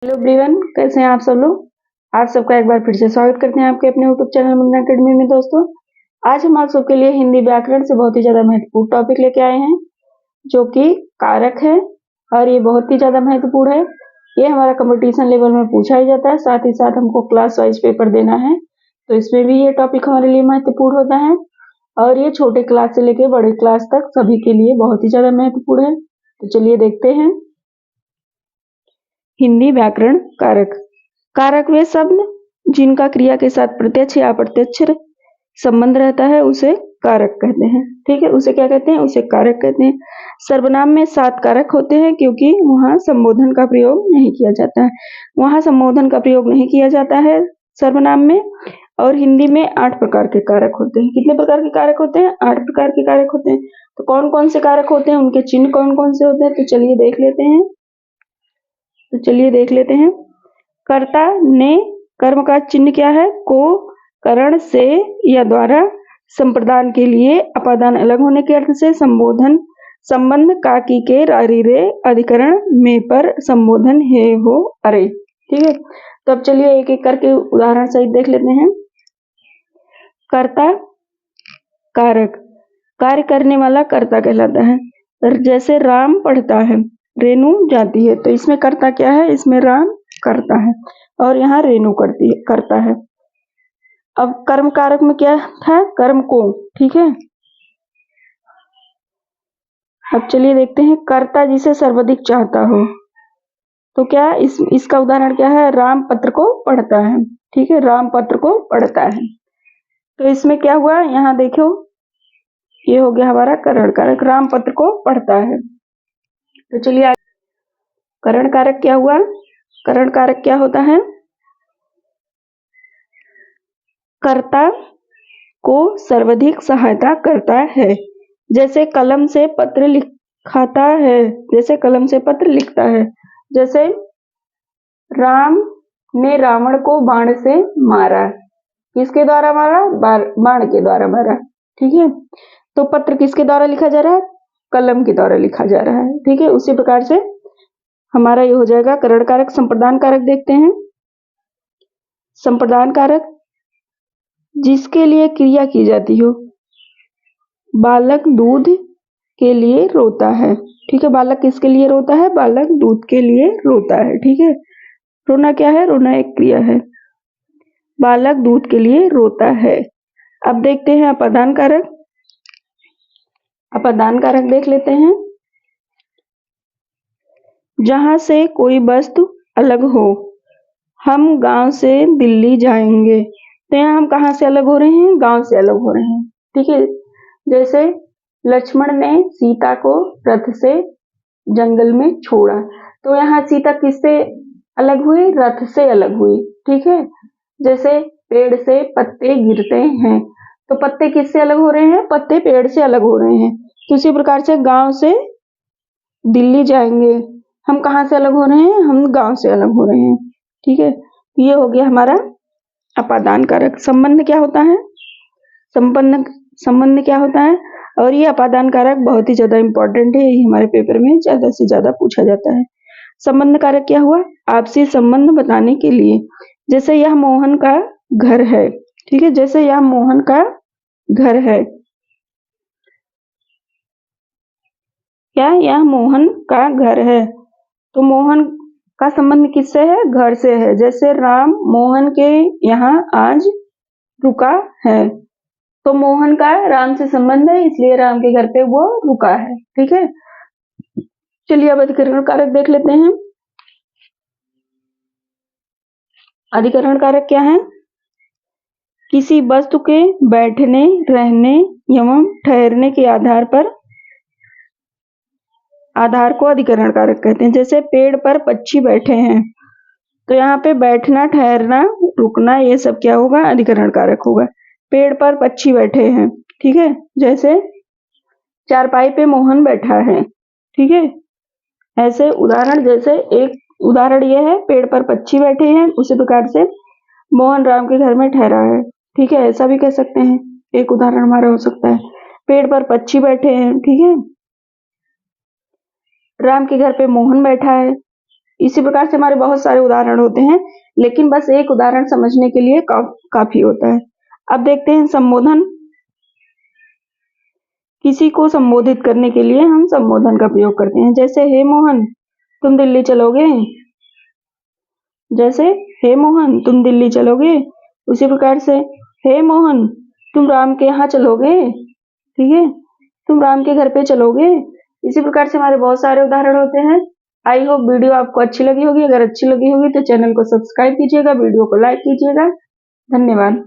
Hello everyone, कैसे हैं आप सब लोग। आप सबका एक बार फिर से स्वागत करते हैं आपके अपने यूट्यूब चैनल मुन्ना अकेडमी में। दोस्तों, आज हम आप सबके लिए हिंदी व्याकरण से बहुत ही ज्यादा महत्वपूर्ण टॉपिक लेके आए हैं, जो कि कारक है। और ये बहुत ही ज्यादा महत्वपूर्ण है। ये हमारा कंपटीशन लेवल में पूछा ही जाता है, साथ ही साथ हमको क्लास वाइज पेपर देना है, तो इसमें भी ये टॉपिक हमारे लिए महत्वपूर्ण होता है। और ये छोटे क्लास से लेके बड़े क्लास तक सभी के लिए बहुत ही ज्यादा महत्वपूर्ण है। तो चलिए देखते हैं। हिंदी व्याकरण कारक। कारक वे शब्द जिनका क्रिया के साथ प्रत्यक्ष या अप्रत्यक्ष संबंध रहता है, उसे कारक कहते हैं। ठीक है, उसे क्या कहते हैं? उसे कारक कहते हैं। सर्वनाम में 7 कारक होते हैं, क्योंकि वहां संबोधन का प्रयोग नहीं किया जाता है। वहां संबोधन का प्रयोग नहीं किया जाता है सर्वनाम में। और हिंदी में 8 प्रकार के कारक होते हैं। कितने प्रकार के कारक होते हैं? 8 प्रकार के कारक होते हैं। तो कौन कौन से कारक होते हैं, उनके चिन्ह कौन कौन से होते हैं, तो चलिए देख लेते हैं। कर्ता ने कर्म का चिन्ह क्या है? को, करण से या द्वारा, संप्रदान के लिए, अपादान अलग होने के अर्थ से, संबोधन संबंध, काकी के, रारी रे, अधिकरण में पर, संबोधन हे हो अरे। ठीक है, तो अब चलिए एक एक करके उदाहरण सहित देख लेते हैं। कर्ता कारक, कार्य करने वाला कर्ता कहलाता है। जैसे राम पढ़ता है, रेणु जाती है, तो इसमें कर्ता क्या है? इसमें राम करता है और यहाँ रेणु करता है। अब कर्म कारक में क्या था? कर्म को। ठीक है, अब चलिए देखते हैं। कर्ता जिसे सर्वाधिक चाहता हो, तो क्या इसका उदाहरण क्या है? राम पत्र को पढ़ता है। ठीक है, राम पत्र को पढ़ता है। तो इसमें क्या हुआ? यहाँ देखो, ये हो गया हमारा करण कारक, राम पत्र को पढ़ता है। तो चलिए करण कारक क्या हुआ? करण कारक क्या होता है? कर्ता को सर्वाधिक सहायता करता है। जैसे कलम से पत्र लिखाता है, जैसे कलम से पत्र लिखता है। जैसे राम ने रावण को बाण से मारा। किसके द्वारा मारा? बाण के द्वारा मारा। ठीक है, तो पत्र किसके द्वारा लिखा जा रहा है? कलम के द्वारा लिखा जा रहा है। ठीक है, उसी प्रकार से हमारा ये हो जाएगा करण कारक। संप्रदान कारक देखते हैं। संप्रदान कारक जिसके लिए क्रिया की जाती हो। बालक दूध के लिए रोता है। ठीक है, बालक किसके लिए रोता है? बालक दूध के लिए रोता है। ठीक है, रोना क्या है? रोना एक क्रिया है। बालक दूध के लिए रोता है। अब देखते हैं अपादान कारक। अपादान कारक देख लेते हैं। जहां से कोई वस्तु अलग हो। हम गांव से दिल्ली जाएंगे, तो यहाँ हम कहाँ से अलग हो रहे हैं? गांव से अलग हो रहे हैं। ठीक है, जैसे लक्ष्मण ने सीता को रथ से जंगल में छोड़ा, तो यहाँ सीता किससे अलग हुई? रथ से अलग हुई। ठीक है, जैसे पेड़ से पत्ते गिरते हैं, तो पत्ते किससे अलग हो रहे हैं? पत्ते पेड़ से अलग हो रहे हैं। तो इसी प्रकार से गांव से दिल्ली जाएंगे, हम कहाँ से अलग हो रहे हैं? हम गांव से अलग हो रहे हैं। ठीक है, ये हो गया हमारा अपादान कारक। संबंध क्या होता है? संबंध क्या होता है? और ये अपादान कारक बहुत ही ज्यादा इंपॉर्टेंट है, ये हमारे पेपर में ज्यादा से ज्यादा पूछा जाता है। संबंध कारक क्या हुआ? आपसी संबंध बताने के लिए। जैसे यह मोहन का घर है। ठीक है, जैसे यह मोहन का घर है, क्या यह मोहन का घर है? तो मोहन का संबंध किससे है? घर से है। जैसे राम मोहन के यहाँ आज रुका है, तो मोहन का राम से संबंध है, इसलिए राम के घर पे वो रुका है। ठीक है, चलिए अब अधिकरण कारक देख लेते हैं। अधिकरण कारक क्या है? किसी वस्तु के बैठने, रहने एवं ठहरने के आधार को अधिकरण कारक कहते हैं। जैसे पेड़ पर पक्षी बैठे हैं, तो यहाँ पे बैठना, ठहरना, रुकना, ये सब क्या होगा? अधिकरण कारक होगा। पेड़ पर पक्षी बैठे हैं। ठीक है, जैसे चारपाई पे मोहन बैठा है। ठीक है, ऐसे उदाहरण, जैसे एक उदाहरण ये है, पेड़ पर पक्षी बैठे हैं, उसी प्रकार से मोहन राम के घर में ठहरा है। ठीक है, ऐसा भी कह सकते हैं, एक उदाहरण हमारा हो सकता है। पेड़ पर पक्षी बैठे हैं, ठीक है, राम के घर पे मोहन बैठा है। इसी प्रकार से हमारे बहुत सारे उदाहरण होते हैं, लेकिन बस एक उदाहरण समझने के लिए काफी होता है। अब देखते हैं संबोधन। किसी को संबोधित करने के लिए हम संबोधन का प्रयोग करते हैं, जैसे हे मोहन तुम दिल्ली चलोगे। जैसे हे मोहन तुम दिल्ली चलोगे। उसी प्रकार से हे मोहन तुम राम के यहाँ चलोगे। ठीक है, तुम राम के घर पे चलोगे। इसी प्रकार से हमारे बहुत सारे उदाहरण होते हैं। आई होप वीडियो आपको अच्छी लगी होगी। अगर अच्छी लगी होगी तो चैनल को सब्सक्राइब कीजिएगा, वीडियो को लाइक कीजिएगा। धन्यवाद।